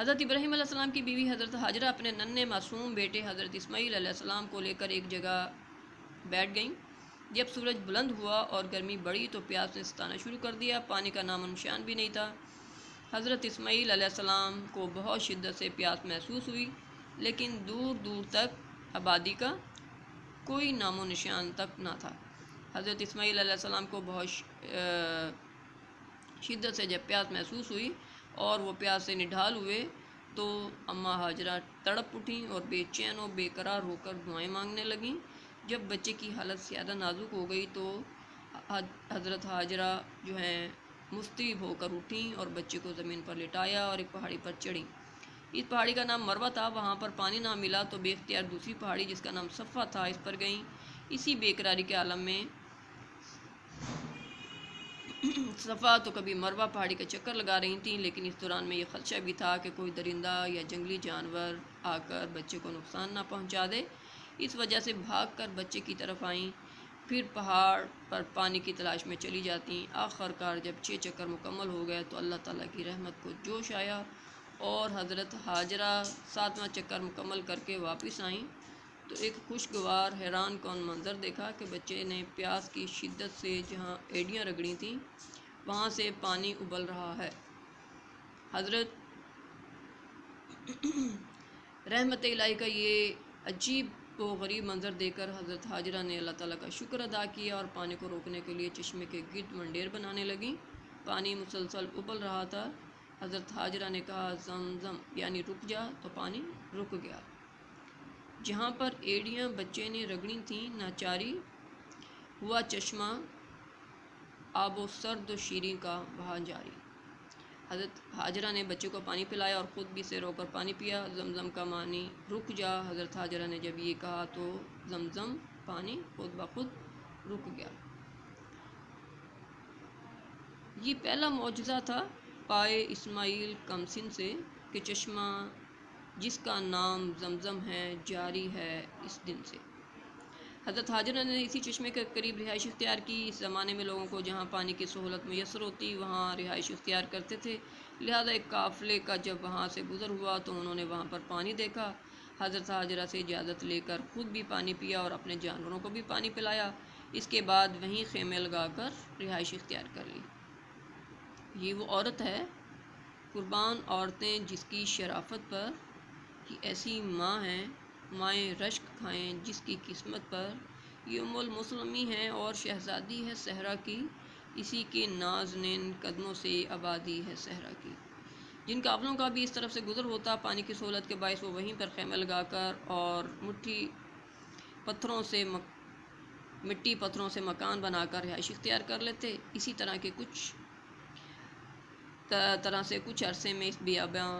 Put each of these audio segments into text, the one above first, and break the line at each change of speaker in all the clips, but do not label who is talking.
حضرت ابراہیم علیہ السلام کی بیوی حضرت حاجرہ اپنے ننھے معصوم بیٹے حضرت اسماعیل علیہ السلام کو لے کر ایک جگہ بیٹھ گئیں۔ جب سورج بلند ہوا اور گرمی بڑھی تو پیاس نے ستانا شروع کر دیا، پانی کا نام و نشان بھی نہیں تھا۔ حضرت اسماعیل علیہ السلام کو بہت شدت سے پیاس محسوس ہوئی، لیکن دور دور تک آبادی کا کوئی نام و نشان تک نہ تھا۔ حضرت اسماعیل علیہ السلام کو بہت شدت سے جب پیاس محسوس ہوئی اور وہ پیاس سے نڈھال ہوئے تو اماں ہاجرہ تڑپ اٹھیں اور بے چین و بے قرار ہو کر دعائیں مانگنے لگیں۔ جب بچے کی حالت زیادہ نازک ہو گئی تو حضرت حاجرہ جو ہیں مضطرب ہو کر اٹھیں اور بچے کو زمین پر لٹایا اور ایک پہاڑی پر چڑھیں۔ اس پہاڑی کا نام مروہ تھا۔ وہاں پر پانی نہ ملا تو بے اختیار دوسری پہاڑی جس کا نام صفا تھا اس پر گئیں۔ اسی بے قراری کے عالم میں صفا تو کبھی مروہ پہاڑی کا چکر لگا رہی تھیں، لیکن اس دوران میں یہ خدشہ بھی تھا کہ کوئی درندہ یا جنگلی جانور آ کر بچے کو نقصان نہ پہنچا دے۔ اس وجہ سے بھاگ کر بچے کی طرف آئیں، پھر پہاڑ پر پانی کی تلاش میں چلی جاتیں۔ آخر کار جب 6 چکر مکمل ہو گئے تو اللہ تعالیٰ کی رحمت کو جوش آیا اور حضرت حاجرہ 7واں چکر مکمل کر کے واپس آئیں تو ایک خوشگوار حیران کن منظر دیکھا کہ بچے نے پیاس کی شدت سے جہاں ایڑیاں رگڑی تھیں وہاں سے پانی ابل رہا ہے۔ حضرت رحمت الہی کا یہ عجیب و غریب منظر دیکھ کر حضرت حاجرہ نے اللہ تعالیٰ کا شکر ادا کیا اور پانی کو روکنے کے لیے چشمے کے گرد منڈیر بنانے لگیں۔ پانی مسلسل ابل رہا تھا۔ حضرت حاجرہ نے کہا زمزم یعنی رک جا، تو پانی رک گیا۔ جہاں پر ایڑیاں بچے نے رگڑی تھیں ناچاری ہوا چشمہ آب و سرد و شیریں کا بہا جاری۔ حضرت حاجرہ نے بچے کو پانی پلایا اور خود بھی سے رو کر پانی پیا۔ زمزم کا معنی رک جا۔ حضرت حاجرہ نے جب یہ کہا تو زمزم پانی خود بخود رک گیا۔ یہ پہلا معجزہ تھا پائے اسماعیل کمسن سے کہ چشمہ جس کا نام زمزم ہے جاری ہے اس دن سے۔ حضرت حاجرہ نے اسی چشمے کے قریب رہائش اختیار کی۔ اس زمانے میں لوگوں کو جہاں پانی کی سہولت میسر ہوتی وہاں رہائش اختیار کرتے تھے، لہذا ایک قافلے کا جب وہاں سے گزر ہوا تو انہوں نے وہاں پر پانی دیکھا۔ حضرت حاجرہ سے اجازت لے کر خود بھی پانی پیا اور اپنے جانوروں کو بھی پانی پلایا۔ اس کے بعد وہیں خیمے لگا کر رہائش اختیار کر لی۔ یہ وہ عورت ہے، قربان عورتیں جس کی شرافت پر یہ ایسی ماں ہیں، مائیں رشک کھائیں جس کی قسمت پر یہ ام المسلمی ہیں اور شہزادی ہے صحرا کی، اسی کے نازنین قدموں سے آبادی ہے صحرا کی۔ جن قافلوں کا بھی اس طرف سے گزر ہوتا پانی کی سہولت کے باعث وہ وہیں پر خیمہ لگا کر اور مٹی پتھروں سے مکان بنا کر رہائش اختیار کر لیتے۔ اسی طرح سے کچھ عرصے میں اس بیاباں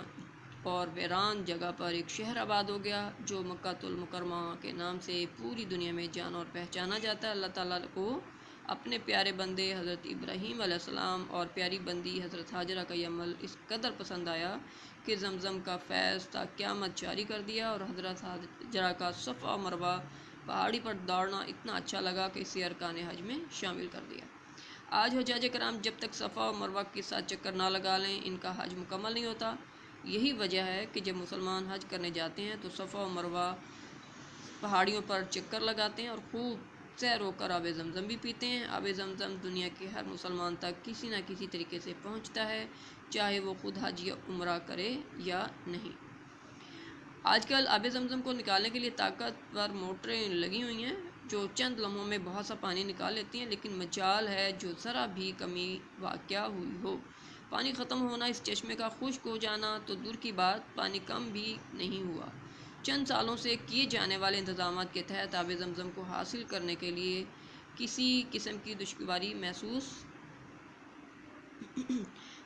اور ویران جگہ پر ایک شہر آباد ہو گیا جو مکہ المکرمہ کے نام سے پوری دنیا میں جانا اور پہچانا جاتا ہے۔ اللہ تعالیٰ کو اپنے پیارے بندے حضرت ابراہیم علیہ السلام اور پیاری بندی حضرت حاجرہ کا یہ عمل اس قدر پسند آیا کہ زمزم کا فیض تا قیامت جاری کر دیا اور حضرت حاجرہ کا صفا و مروہ پہاڑی پر دوڑنا اتنا اچھا لگا کہ اسے ارکان حج میں شامل کر دیا۔ آج حجاج کرام جب تک صفا و مروہ کے ساتھ چکر نہ لگا لیں ان کا حج مکمل نہیں ہوتا۔ یہی وجہ ہے کہ جب مسلمان حج کرنے جاتے ہیں تو صفا و مروہ پہاڑیوں پر چکر لگاتے ہیں اور خوب سیر ہو کر آب زمزم بھی پیتے ہیں۔ آب زمزم دنیا کے ہر مسلمان تک کسی نہ کسی طریقے سے پہنچتا ہے، چاہے وہ خود حج یا عمرہ کرے یا نہیں۔ آج کل آب زمزم کو نکالنے کے لیے طاقتور موٹریں لگی ہوئی ہیں جو چند لمحوں میں بہت سا پانی نکال لیتی ہیں، لیکن مجال ہے جو ذرا بھی کمی واقع ہوئی ہو پانی ختم ہونا، اس چشمے کا خشک ہو جانا تو دور کی بات پانی کم بھی نہیں ہوا۔ چند سالوں سے کیے جانے والے انتظامات کے تحت آب زمزم کو حاصل کرنے کے لیے کسی قسم کی دشواری محسوس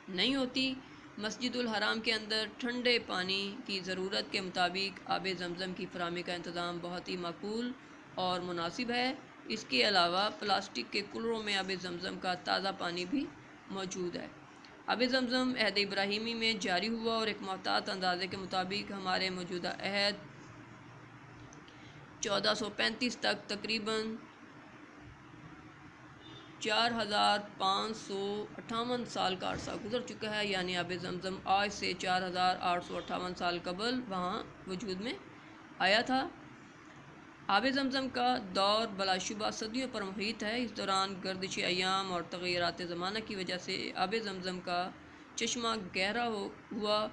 نہیں ہوتی۔ مسجد الحرام کے اندر ٹھنڈے پانی کی ضرورت کے مطابق آب زمزم کی فراہمی کا انتظام بہت ہی معقول اور مناسب ہے۔ اس کے علاوہ پلاسٹک کے کولروں میں آب زمزم کا تازہ پانی بھی موجود ہے۔ آب زمزم عہد ابراہیمی میں جاری ہوا اور ایک محتاط اندازے کے مطابق ہمارے موجودہ عہد 1435 تک تقریباً 4558 سال کا عرصہ گزر چکا ہے، یعنی آب زمزم آج سے 4858 سال قبل وہاں وجود میں آیا تھا۔ آب زمزم کا دور بلا شبہ صدیوں پر محیط ہے۔ اس دوران گردش ایام اور تغیرات زمانہ کی وجہ سے آب زمزم کا چشمہ گہرا ہوا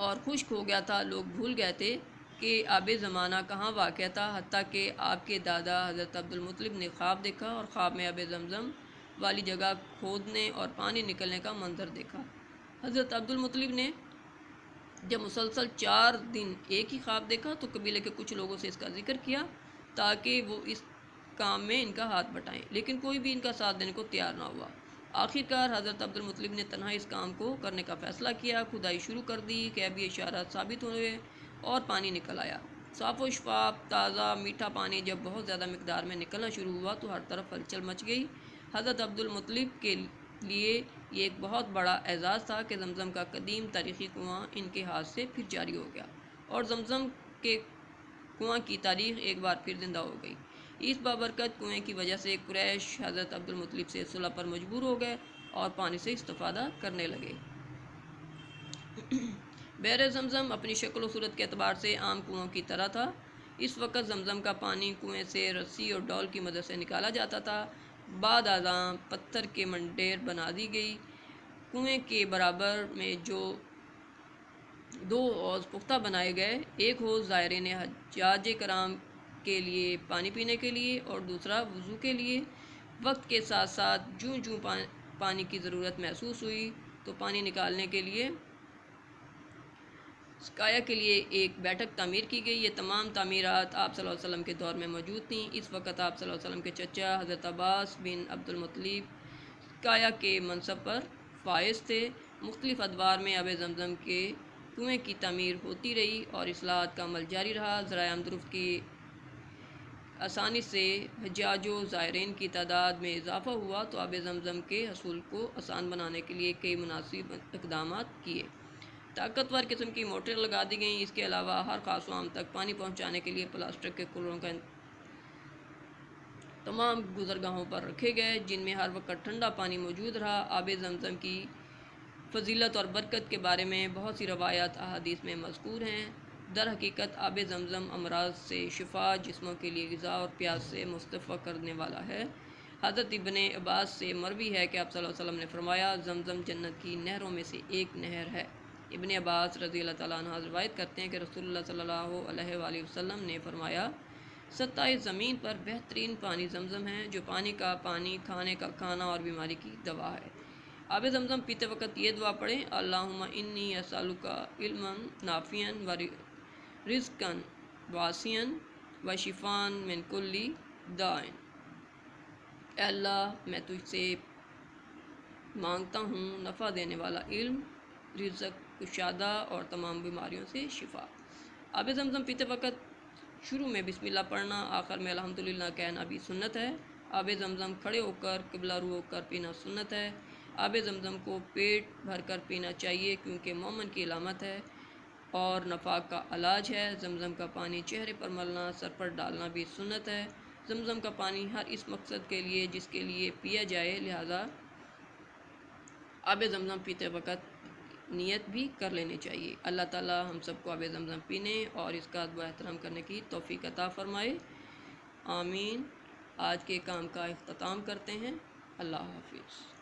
اور خشک ہو گیا تھا۔ لوگ بھول گئے تھے کہ آب زمانہ کہاں واقع تھا، حتیٰ کہ آپ کے دادا حضرت عبدالمطلب نے خواب دیکھا اور خواب میں آب زمزم والی جگہ کھودنے اور پانی نکلنے کا منظر دیکھا۔ حضرت عبدالمطلب نے جب مسلسل 4 دن ایک ہی خواب دیکھا تو قبیلے کے کچھ لوگوں سے اس کا ذکر کیا تاکہ وہ اس کام میں ان کا ہاتھ بٹائیں، لیکن کوئی بھی ان کا ساتھ دینے کو تیار نہ ہوا۔ آخرکار حضرت عبدالمطلب نے تنہا اس کام کو کرنے کا فیصلہ کیا، کھدائی شروع کر دی، غیبی اشارات ثابت ہوئے اور پانی نکل آیا۔ صاف و شفاف تازہ میٹھا پانی جب بہت زیادہ مقدار میں نکلنا شروع ہوا تو ہر طرف ہلچل مچ گئی۔ حضرت عبدالمطلب کے لیے یہ ایک بہت بڑا اعزاز تھا کہ زمزم کا قدیم تاریخی کنواں ان کے ہاتھ سے پھر جاری ہو گیا اور زمزم کے کنواں کی تاریخ ایک بار پھر زندہ ہو گئی۔ اس بابرکت کنویں کی وجہ سے قریش حضرت عبدالمطلب سے صلح پر مجبور ہو گئے اور پانی سے استفادہ کرنے لگے۔ بحر زمزم اپنی شکل و صورت کے اعتبار سے عام کنووں کی طرح تھا۔ اس وقت زمزم کا پانی کنویں سے رسی اور ڈول کی مدد سے نکالا جاتا تھا۔ بعد ازاں پتھر کے منڈیر بنا دی گئی۔ کنویں کے برابر میں 2 حوض پختہ بنائے گئے، ایک حوض زائرین حجاج کرام کے لیے پانی پینے کے لیے اور دوسرا وضو کے لیے۔ وقت کے ساتھ ساتھ جوں جوں پانی کی ضرورت محسوس ہوئی تو پانی نکالنے کے لیے سقایا کے لیے ایک بیٹھک تعمیر کی گئی۔ یہ تمام تعمیرات آپ صلی اللہ علیہ وسلم کے دور میں موجود تھیں۔ اس وقت آپ صلی اللہ علیہ وسلم کے چچا حضرت عباس بن عبدالمطلب سقایا کے منصب پر فائز تھے۔ مختلف ادوار میں آب زمزم کے کنویں کی تعمیر ہوتی رہی اور اصلاحات کا عمل جاری رہا۔ ذرائع آمدرفت کی آسانی سے حجاج و زائرین کی تعداد میں اضافہ ہوا تو آب زمزم کے حصول کو آسان بنانے کے لیے کئی مناسب اقدامات کیے۔ طاقتور قسم کی موٹریں لگا دی گئیں۔ اس کے علاوہ ہر خاص و عام تک پانی پہنچانے کے لیے پلاسٹک کے کولروں کا تمام گزرگاہوں پر رکھے گئے، جن میں ہر وقت ٹھنڈا پانی موجود رہا۔ آب زمزم کی فضیلت اور برکت کے بارے میں بہت سی روایات احادیث میں مذکور ہیں۔ در حقیقت آب زمزم امراض سے شفا، جسموں کے لیے غذا اور پیاس سے مصطفی کرنے والا ہے۔ حضرت ابن عباس سے مروی ہے کہ آپ صلی اللہ علیہ وسلم نے فرمایا، زمزم جنت کی نہروں میں سے ایک نہر ہے۔ ابن عباس رضی اللہ تعالیٰ عنہ روایت کرتے ہیں کہ رسول اللہ صلی اللہ علیہ وآلہ وسلم نے فرمایا، سطح زمین پر بہترین پانی زمزم ہے، جو پانی کا پانی، کھانے کا کھانا اور بیماری کی دوا ہے۔ آب زمزم پیتے وقت یہ دعا پڑھیں، اللہم انی اسألک علما نافعا و رزقا واسعا و شفاء من کل داء۔ اے اللہ، میں تجھ سے مانگتا ہوں نفع دینے والا علم، رزق کشادہ اور تمام بیماریوں سے شفا۔ آب زمزم پیتے وقت شروع میں بسم اللہ پڑھنا، آخر میں الحمدللہ کہنا بھی سنت ہے۔ آب زمزم کھڑے ہو کر قبلہ رو ہو کر پینا سنت ہے۔ آب زمزم کو پیٹ بھر کر پینا چاہیے کیونکہ مومن کی علامت ہے اور نفاق کا علاج ہے۔ زمزم کا پانی چہرے پر ملنا، سر پر ڈالنا بھی سنت ہے۔ زمزم کا پانی ہر اس مقصد کے لیے جس کے لیے پیا جائے، لہذا آب زمزم پیتے وقت نیت بھی کر لینی چاہیے۔ اللہ تعالیٰ ہم سب کو آب زمزم پینے اور اس کا ادب و احترام کرنے کی توفیق عطا فرمائے، آمین۔ آج کے کام کا اختتام کرتے ہیں۔ اللہ حافظ۔